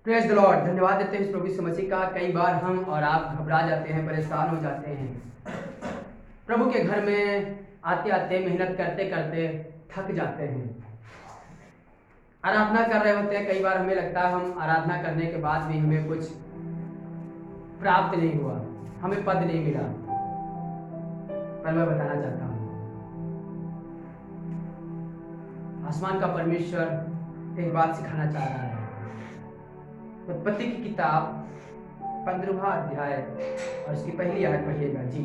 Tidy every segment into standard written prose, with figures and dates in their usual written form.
Praise the Lord. धन्यवाद देते हैं इस प्रभु यीशु मसीह का। कई बार हम और आप घबरा जाते हैं, परेशान हो जाते हैं। प्रभु के घर में आते आते मेहनत करते करते थक जाते हैं। आराधना कर रहे होते हैं, कई बार हमें लगता है हम आराधना करने के बाद भी हमें कुछ प्राप्त नहीं हुआ, हमें पद नहीं मिला। पर मैं बताना चाहता हूँ, आसमान का परमेश्वर एक बात सिखाना चाह रहा है। उत्पत्ति की किताब 15वां अध्याय और इसकी पहली आयत पढ़िएगा जी।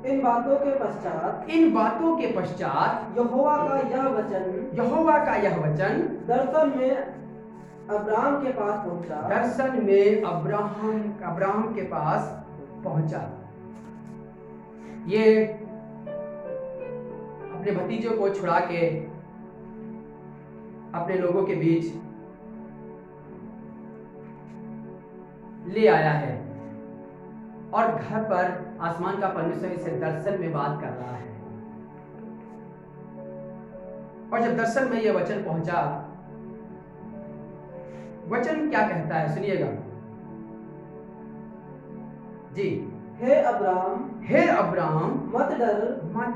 इन बातों के पश्चात यहोवा का यह वचन दर्शन में अब्राहम के पास पहुंचा। ये अपने भतीजों को छुड़ा के अपने लोगों के बीच ले आया है और घर पर आसमान का परमेश्वर इसे दर्शन में बात कर रहा है। और जब दर्शन में यह वचन पहुंचा, वचन क्या कहता है सुनिएगा जी। हे अब्राहम मत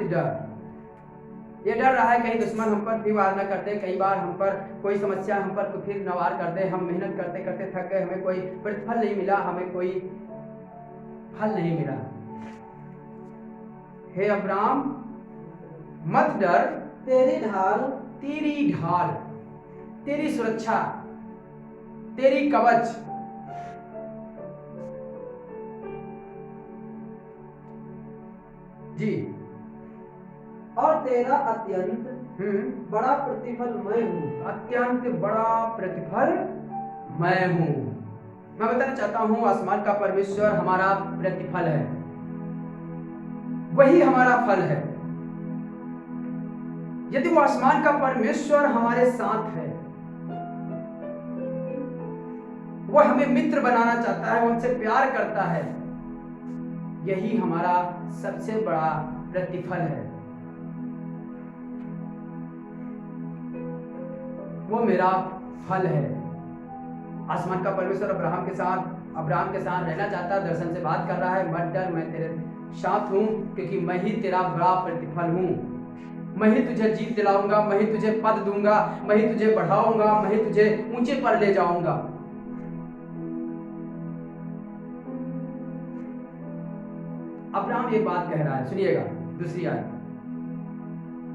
डर। ये डर रहा है कहीं दुश्मन हम पर फिर वार न करते, कई बार हम पर कोई समस्या हम पर फिर न वार कर दे। हम मेहनत करते करते थक गए, हमें कोई प्रतिफल नहीं मिला, हमें कोई फल नहीं मिला। हे अब्राहम मत डर, तेरी ढाल, तेरी सुरक्षा, तेरी कवच, जी, और तेरा अत्यंत बड़ा प्रतिफल मैं हूँ। अत्यंत बड़ा प्रतिफल मैं हूँ। मैं बताना चाहता हूँ, आसमान का परमेश्वर हमारा प्रतिफल है, वही हमारा फल है। यदि वो आसमान का परमेश्वर हमारे साथ है, वो हमें मित्र बनाना चाहता है, वो हमसे प्यार करता है, यही हमारा सबसे बड़ा प्रतिफल है। वो मेरा फल है। आसमान का परमेश्वर अब्राहम के साथ रहना चाहता है, दर्शन से बात कर रहा है। मत डर, मैं तेरे साथ हूं, क्योंकि मैं ही तेरा बड़ा प्रतिफल हूं। मैं ही तुझे जीत दिलाऊंगा, मैं ही तुझे पद दूंगा, मैं ही तुझे बढ़ाऊंगा, मैं ही तुझे ऊंचे पर ले जाऊंगा। अब्राहम ये बात कह रहा है, सुनिएगा दूसरी आयत।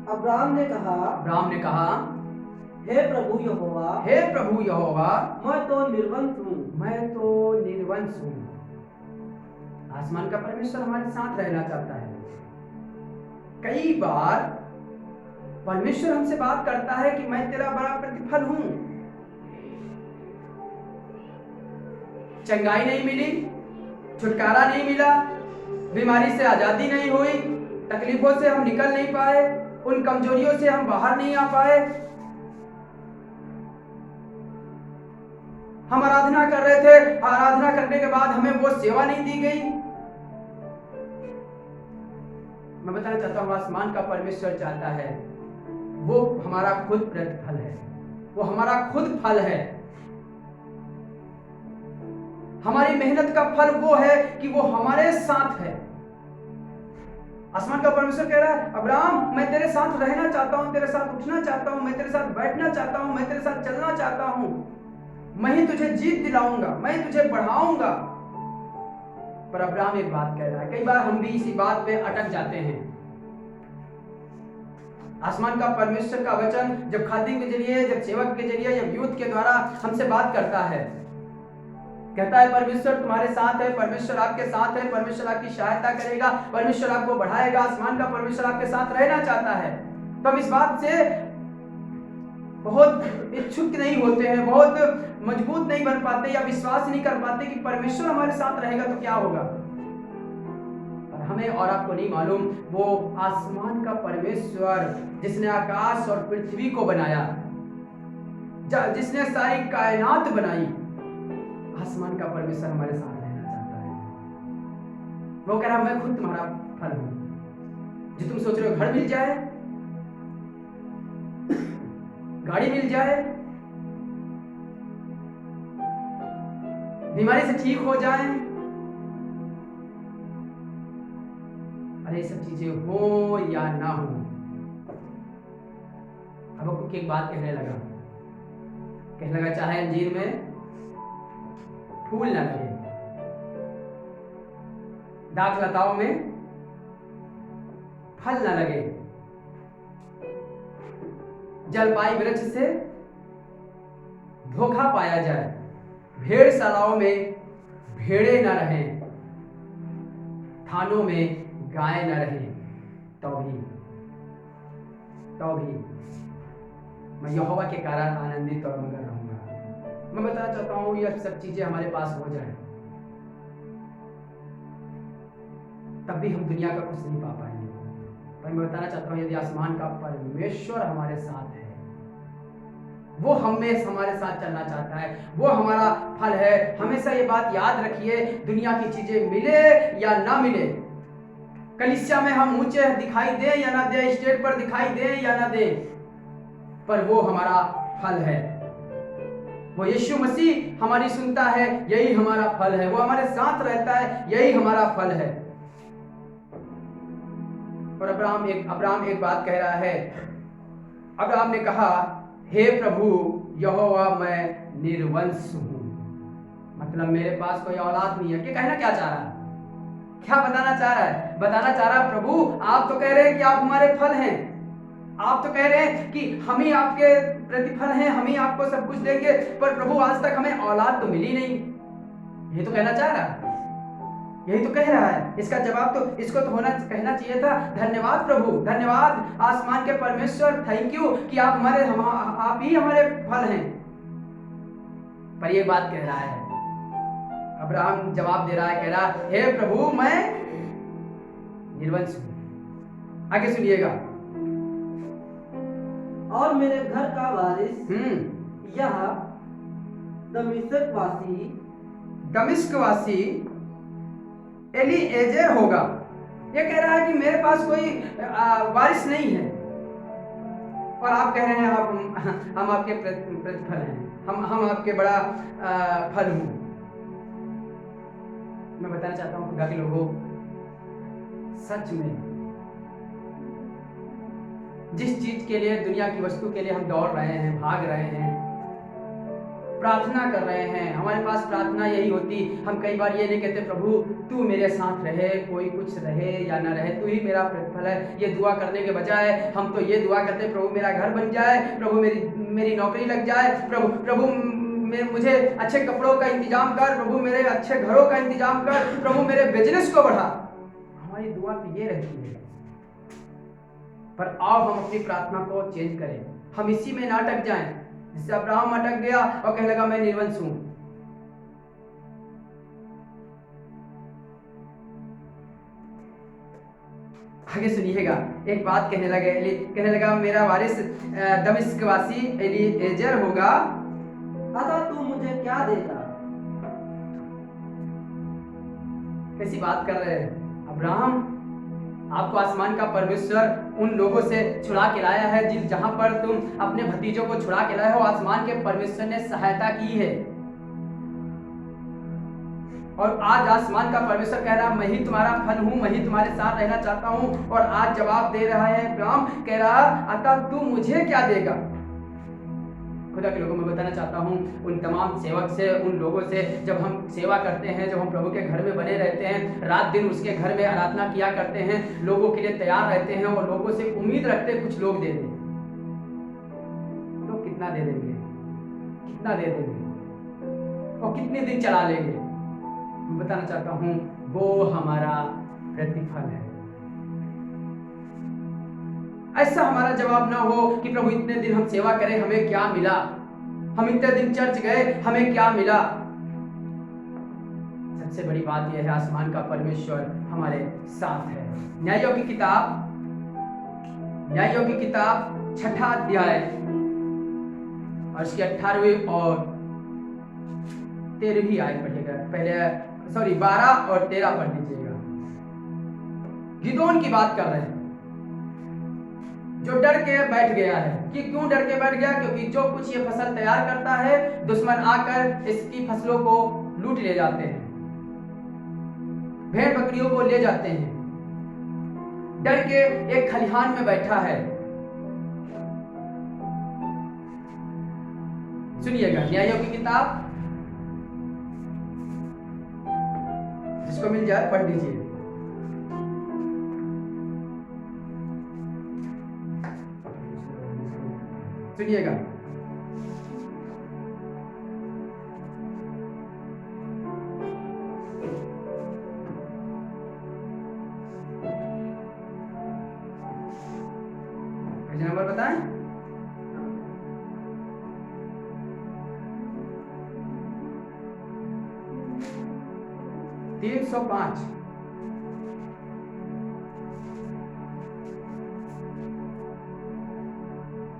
अब्राहम ने कहा, हे प्रभु यहोवा, मैं तो निर्वंश हूं। आसमान का परमेश्वर हमारे साथ रहना चाहता है। कई बार परमेश्वर हमसे बात करता है कि मैं तेरा बड़ा प्रतिफल हूं। चंगाई नहीं मिली, छुटकारा नहीं मिला, बीमारी से आजादी नहीं हुई, तकलीफों से हम निकल नहीं पाए, उन कमजोरियों से हम बाहर नहीं आ पाए। हम आराधना कर रहे थे, आराधना करने के बाद हमें वो सेवा नहीं दी गई। मैं बताना चाहता हूं, आसमान का परमेश्वर चाहता है, वो हमारा खुद प्रतिफल है, वो हमारा खुद फल है। हमारी मेहनत का फल वो है कि वो हमारे साथ है। आसमान का परमेश्वर कह रहा है, अब्राहम मैं तेरे साथ रहना चाहता हूं, तेरे साथ उठना चाहता हूं, मैं तेरे साथ बैठना चाहता हूं, मैं तेरे साथ चलना चाहता हूं, मैं ही तुझे जीत दिलाऊंगा, मैं ही तुझे बढ़ाऊंगा। पर अब्राहम एक बात कह रहा है, कई बार हम भी इसी बात पे अटक जाते हैं। आसमान का परमेश्वर का वचन जब खादिम के जरिए, जब सेवक के जरिए, जब यूथ के द्वारा हमसे बात करता है, कहता है परमेश्वर तुम्हारे साथ है, परमेश्वर आपके साथ है, परमेश्वर आपकी सहायता करेगा, परमेश्वर आपको बढ़ाएगा। आसमान का परमेश्वर आपके साथ रहना चाहता है। तो हम इस बात से बहुत इच्छुक नहीं होते हैं, बहुत मजबूत नहीं बन पाते या विश्वास नहीं कर पाते कि परमेश्वर हमारे साथ रहेगा तो क्या होगा। पर हमें और आपको नहीं मालूम, वो आसमान का परमेश्वर जिसने आकाश और पृथ्वी को बनाया, जिसने सारी कायनात बनाई, आसमान का परमेश्वर हमारे साथ रहना चाहता है। वो कह रहा मैं खुद तुम्हारा फल हूं। जो तुम सोच रहे हो घर मिल जाए, गाड़ी मिल जाए, बीमारी से ठीक हो जाएं। अरे ये सब चीजें हो या ना हो, हबक्कुक एक बात कहने लगा चाहे अंजीर में फूल ना लगे, दाख लताओं में फल ना लगे, जलपाई वृक्ष से धोखा पाया जाए, भेड़शालाओं में भेड़े न रहें, थानों में गाय न रहें, तो भी मैं यहोवा के कारण आनंदित और मगन रहूंगा। मैं बताना चाहता हूँ ये सब चीजें हमारे पास हो जाए, तब भी हम दुनिया का कुछ नहीं पा पाएंगे। पर मैं बताना चाहता हूँ यदि आसमान का परमेश्वर हमारे साथ है, वो हमारे साथ चलना चाहता है, वो हमारा फल है। हमेशा ये बात याद रखिए, दुनिया की चीजें मिले या ना मिले, कलीसिया में हम ऊंचे दिखाई दे या ना दे, स्टेज पर दिखाई दे या ना दे, पर वो हमारा फल है। वो यीशु मसीह हमारी सुनता है, यही हमारा फल है। वो हमारे साथ रहता है, यही हमारा फल है। और अब्राहम एक बात कह रहा है। अब्राहम ने कहा, हे प्रभु यहोवा मैं निर्वंश हूं, मतलब मेरे पास कोई औलाद नहीं है। कहना क्या चाह रहा है? क्या बताना चाह रहा है? बताना चाह रहा है, प्रभु आप तो कह रहे हैं कि आप हमारे फल हैं, आप तो कह रहे हैं कि हम ही आपके प्रतिफल हैं, हम ही आपको सब कुछ देंगे, पर प्रभु आज तक हमें औलाद तो मिली नहीं। ये तो कहना चाह रहा है, यही तो कह रहा है। इसका जवाब तो इसको तो कहना चाहिए था, धन्यवाद प्रभु, धन्यवाद आसमान के परमेश्वर, थैंक यू कि आप ही हमारे फल हैं। पर ये बात कह रहा है, अब्राहम जवाब दे रहा है, कह रहा हे प्रभु मैं निर्वंश हूं। आगे सुनिएगा, और मेरे घर का वारिस यह दमिश्क वासी एलीएजेर होगा। ये कह रहा है कि मेरे पास कोई वारिस नहीं है, और आप कह रहे हैं हम आपके प्रतिफल हैं, हम आपके बड़ा फल हूं। मैं बताना चाहता हूं खुदा के लोगों, सच में जिस चीज के लिए, दुनिया की वस्तु के लिए हम दौड़ रहे हैं, भाग रहे हैं, प्रार्थना कर रहे हैं, हमारे पास प्रार्थना यही होती, हम कई बार ये नहीं कहते प्रभु तू मेरे साथ रहे, कोई कुछ रहे या ना रहे, तू ही मेरा प्रतिफल है। ये दुआ करने के बजाय हम तो ये दुआ करते प्रभु मेरा घर बन जाए, प्रभु मेरी नौकरी लग जाए, प्रभु मुझे अच्छे कपड़ों का इंतजाम कर, प्रभु मेरे अच्छे घरों का इंतजाम कर, प्रभु मेरे बिजनेस को बढ़ा। हमारी दुआ तो ये रहती है। पर आओ हम अपनी प्रार्थना को चेंज करें, हम इसी में ना अटक जाएं जिससे अब्राहम अटक गया और कहने लगा मैं निर्वंश हूं। आगे सुनिएगा, एक बात कहने लगा मेरा वारिस दमिश्क वासी एलीएजेर होगा, अतः तू मुझे क्या देगा? कैसी बात कर रहे हैं अब्राहम? आपको आसमान का परमेश्वर उन लोगों से छुड़ा के लाया है जहां पर तुम अपने भतीजों को छुड़ा के लाए हो। आसमान के परमेश्वर ने सहायता की है, और आज आसमान का परमेश्वर कह रहा मैं ही तुम्हारा फल हूं, मैं ही तुम्हारे साथ रहना चाहता हूं। और आज जवाब दे रहा है अब्राहम, कह रहा अतः तू मुझे क्या देगा? खुदा के लोगों में बताना चाहता हूं उन तमाम सेवक से, उन लोगों से, जब हम सेवा करते हैं, जब हम प्रभु के घर में बने रहते हैं, रात दिन उसके घर में आराधना किया करते हैं, लोगों के लिए तैयार रहते हैं और लोगों से उम्मीद रखते हैं कुछ लोग दे दें। लोग कितना दे देंगे, कितना दे देंगे और कितने दिन चला लेंगे? मैं बताना चाहता हूं वो हमारा प्रतिफल है। ऐसा हमारा जवाब ना हो कि प्रभु इतने दिन हम सेवा करें, हमें क्या मिला? हम इतने दिन चर्च गए, हमें क्या मिला? सबसे बड़ी बात यह है आसमान का परमेश्वर हमारे साथ है। न्यायों की किताब 6ठा अध्याय और इसकी 18वीं और 13वीं आयत पढ़िएगा। 12 और 13 पढ़ लीजिएगा। गिदोन की बात कर रहे हैं जो डर के बैठ गया है। कि क्यों डर के बैठ गया? क्योंकि जो कुछ ये फसल तैयार करता है, दुश्मन आकर इसकी फसलों को लूट ले जाते हैं, भेड़ बकरियों को ले जाते हैं। डर के एक खलिहान में बैठा है। सुनिएगा न्यायों की किताब, जिसको मिल जाए पढ़ दीजिए। सुनिएगा, पेज नंबर बताएं। तीन 305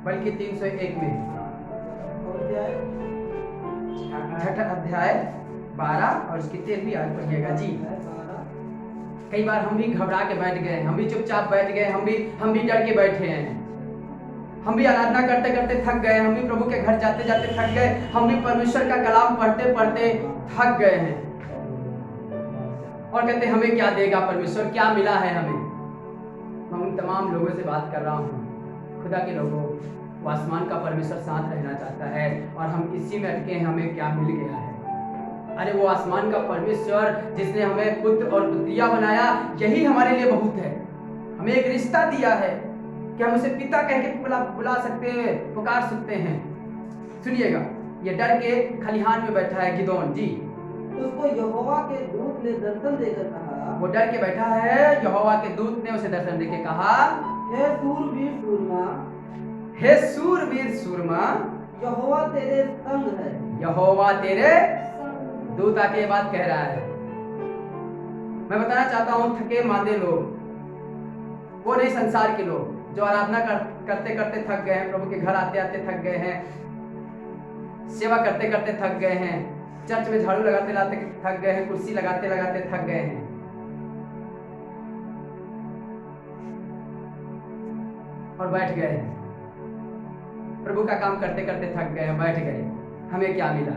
बल्कि 301 में छठा अध्याय 12 और उसकी 13वीं आयत पढ़िएगा जी। कई बार हम भी घबरा के बैठ गए, हम भी चुपचाप बैठ गए, हम भी डर के बैठे हैं। हम भी आराधना करते करते थक गए, हम भी प्रभु के घर जाते जाते थक गए, हम भी परमेश्वर का कलाम पढ़ते पढ़ते थक गए हैं और कहते हमें क्या देगा परमेश्वर, क्या मिला है हमें। मैं उन तमाम लोगों से बात कर रहा हूँ, खुदा के लोगों, वो आसमान का परमेश्वर साथ रहना चाहता है और हम इसी में अटके हैं, हमें क्या मिल गया है। अरे वो आसमान का परमेश्वर जिसने हमें पुत्र और पुत्रिया बनाया, यही हमारे लिए बहुत है। हमें एक रिश्ता दिया है कि हम उसे पिता कह के बुला सकते हैं, पुकार सकते हैं। सुनिएगा, ये डर के खलिहान में बैठा है गिदोन जी। उसको यहोवा के दूत ने दर्शन देकर कहा, वो डर के बैठा है, यहोवा के दूत ने उसे दर्शन देके कहा, हे सूरवीर सूरमा, हे सूरवीर सूरमा, यहोवा तेरे संग है। यहोवा तेरे दूत आके ये बात कह रहा है। मैं बताना चाहता हूँ, थके मांदे लोग, वो नहीं संसार के लोग जो आराधना करते करते थक गए हैं, प्रभु के घर आते आते थक गए हैं, सेवा करते करते थक गए हैं, चर्च में झाड़ू लगाते लगाते थक गए हैं, कुर्सी लगाते लगाते थक गए हैं और बैठ गए हैं। प्रभु का काम करते करते थक गए, बैठ गए, हमें क्या मिला।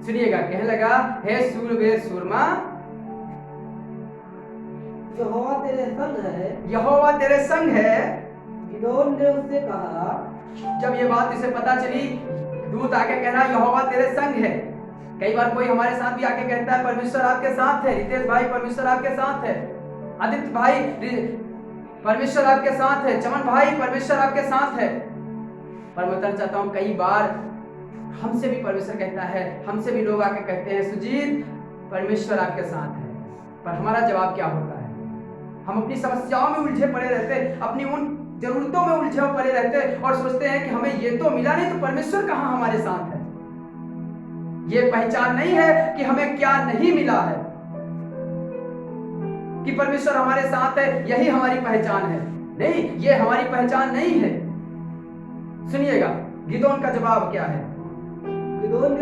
सुनिएगा, कहने लगा, हे सूरवीर सूरमा, यहोवा तेरे संग है। यहोवा तेरे संग है। गिदोन ने उससे कहा, जब ये बात इसे पता चली, दूत आके कह रहा यहोवा तेरे संग है। कई बार कोई हमारे साथ भी आके कहता है परमेश्वर आपके साथ है, रितेश भाई परमेश्वर आपके साथ है, आदित्य भाई परमेश्वर आपके साथ है, चमन भाई परमेश्वर आपके साथ है। पर मैं बताना चाहता हूँ, कई बार हमसे भी परमेश्वर कहता है, हमसे भी लोग आके कहते हैं सुजीत परमेश्वर आपके साथ है, पर हमारा जवाब क्या होता है? हम अपनी समस्याओं में उलझे पड़े रहते, अपनी उन जरूरतों में उलझे पड़े रहते और सोचते हैं कि हमें ये तो मिला नहीं तो परमेश्वर कहाँ हमारे साथ है। ये पहचान नहीं है कि हमें क्या नहीं मिला है, कि परमेश्वर हमारे साथ है, यही हमारी पहचान है। नहीं, ये हमारी पहचान नहीं है। सुनिएगा, गिदोन का जवाब क्या है? गिदोन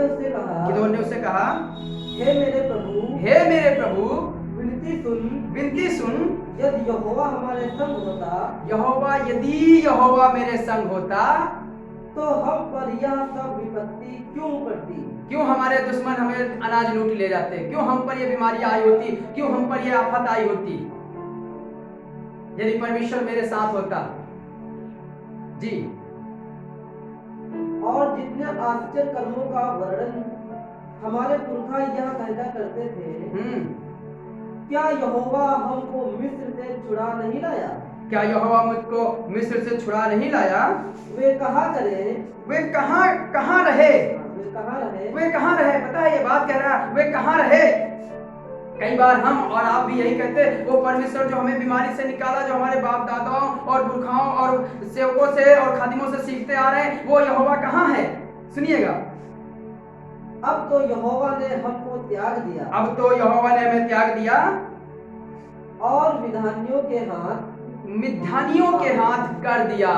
ने उससे कहा, हे मेरे प्रभु, विनती सुन, यदि यहोवा हमारे संग होता, यदि यहोवा मेरे संग होता, तो हम पर यह सब विपत्ति क्यों पड़ती? क्यों हमारे दुश्मन हमें अनाज लूट ले जाते? क्यों हम पर ये बीमारियां आई होती? क्यों हम पर ये आफत आई होती? यदि परमेश्वर मेरे साथ होता जी। और जितने आश्चर्य कर्मों का वर्णन हमारे पुरखा यह कहता करते थे, क्या यहोवा हमको मिस्र से छुड़ा नहीं लाया? क्या यहोवा मुझको मिस्र से छुड़ा नहीं लाया? वे कहाँ रहे? वे कहाँ रहे? पता है ये बात कह रहा है, वे कहाँ रहे? कई बार हम और आप भी यही कहते, वो परमेश्वर जो हमें बीमारी से निकाला, जो हमारे बाप दादाओं और पुरखाओं और सेवकों से और खादिमों से सीखते आ रहे हैं, वो यहोवा कहाँ है? सुनिएगा, अब तो यहोवा ने हमको त्याग दिया, अब तो यहोवा ने हमें त्याग दिया और मिद्यानियों के हाथ कर दिया।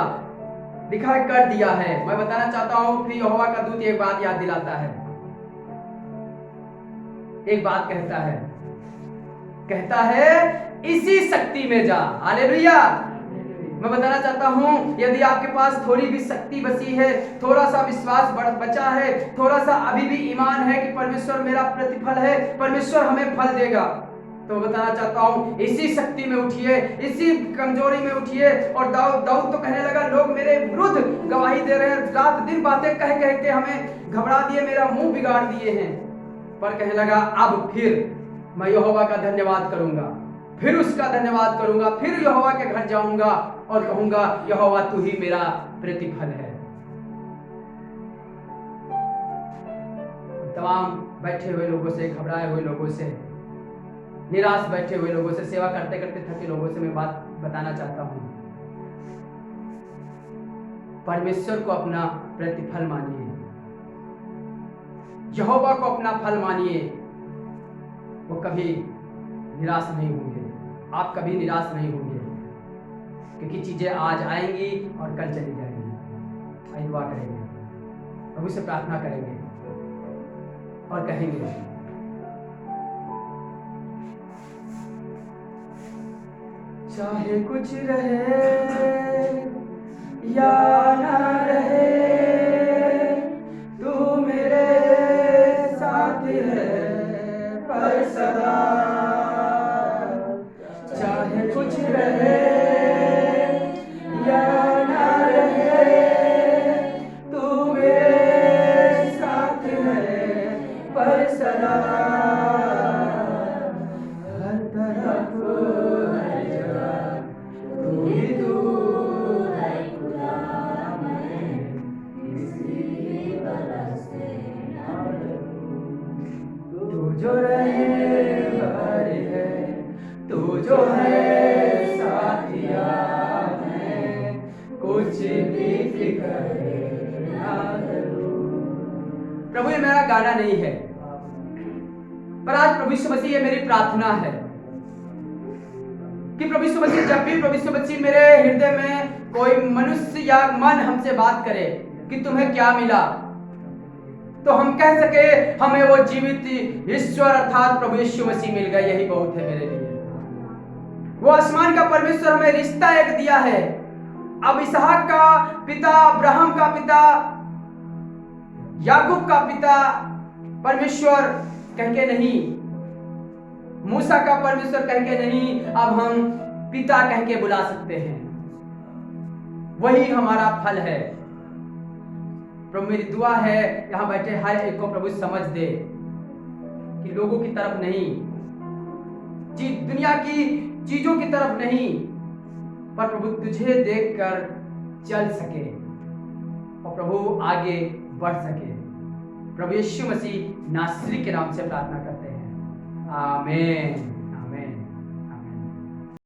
लिखा है कर दिया है। मैं बताना चाहता हूं, फिर यहोवा का दूत एक बात याद दिलाता है, एक बात कहता है इसी शक्ति में जा। हालेलुया। मैं बताना चाहता हूं, यदि आपके पास थोड़ी भी शक्ति बची है, थोड़ा सा विश्वास बचा है, थोड़ा सा अभी भी ईमान है कि परमेश्वर मेरा प्रतिफल है, परमेश्वर हमें फल देगा, तो बताना चाहता हूं इसी शक्ति में उठिए, इसी कमजोरी में उठिए। और दाऊद तो कहने लगा, लोग मेरे विरुद्ध गवाही दे रहे हैं, रात दिन बातें कह कह के हमें घबरा दिए, मेरा मुंह बिगाड़ दिए हैं, पर कहने लगा अब फिर मैं यहोवा का धन्यवाद करूंगा, फिर उसका धन्यवाद करूंगा, फिर यहोवा के घर जाऊंगा और कहूंगा यहोवा तू ही मेरा प्रतिफल है। तमाम बैठे हुए लोगों से, घबराए हुए लोगों से, निराश बैठे हुए लोगों से, सेवा करते करते थके लोगों से मैं बात बताना चाहता हूं, परमेश्वर को अपना प्रतिफल मानिए, यहोवा को अपना फल मानिए, वो कभी निराश नहीं होंगे, आप कभी निराश नहीं होंगे, क्योंकि चीजें आज आएंगी और कल चली जाएंगी। आइए दुआ करेंगे, प्रभु से प्रार्थना करेंगे और कहेंगे, चाहे कुछ रहे या ना रहे, तू मेरे साथ है पर सदा, चाहे कुछ रहे या ना रहे, तू मेरे साथ है पर सदा, हर तरफ हर जगह तू ही तू है खुदा, मैं किसी बला से ना डरूं, तू जो रहे भर है, तू जो है साथिया, मैं कुछ भी फिक्र ना करूं। प्रभु ये मेरा गाना नहीं है, पर आज प्रभु यीशु मसीह ये मेरी प्रार्थना है कि प्रभु यीशु मसीह, जब भी प्रभु यीशु मसीह मेरे हृदय में कोई मनुष्य या मन हमसे बात करे कि तुम्हें क्या मिला, तो हम कह सके हमें वो जीवित ईश्वर अर्थात प्रभु यीशु मसीह मिल गए, यही बहुत है मेरे लिए। वो आसमान का परमेश्वर हमें रिश्ता एक दिया है, अब इसहाक का पिता, अब्राहम का पिता, याकूब का पिता परमेश्वर कह के नहीं, मूसा का परमेश्वर कह के नहीं, अब हम पिता कह के बुला सकते हैं, वही हमारा फल है। प्रभु मेरी दुआ है यहां बैठे हर एक को प्रभु समझ दे कि लोगों की तरफ नहीं, दुनिया की चीजों की तरफ नहीं, पर प्रभु तुझे देखकर चल सके और प्रभु आगे बढ़ सके। प्रभु यीशु मसीह नासरी के नाम से प्रार्थना करते हैं, आमीन।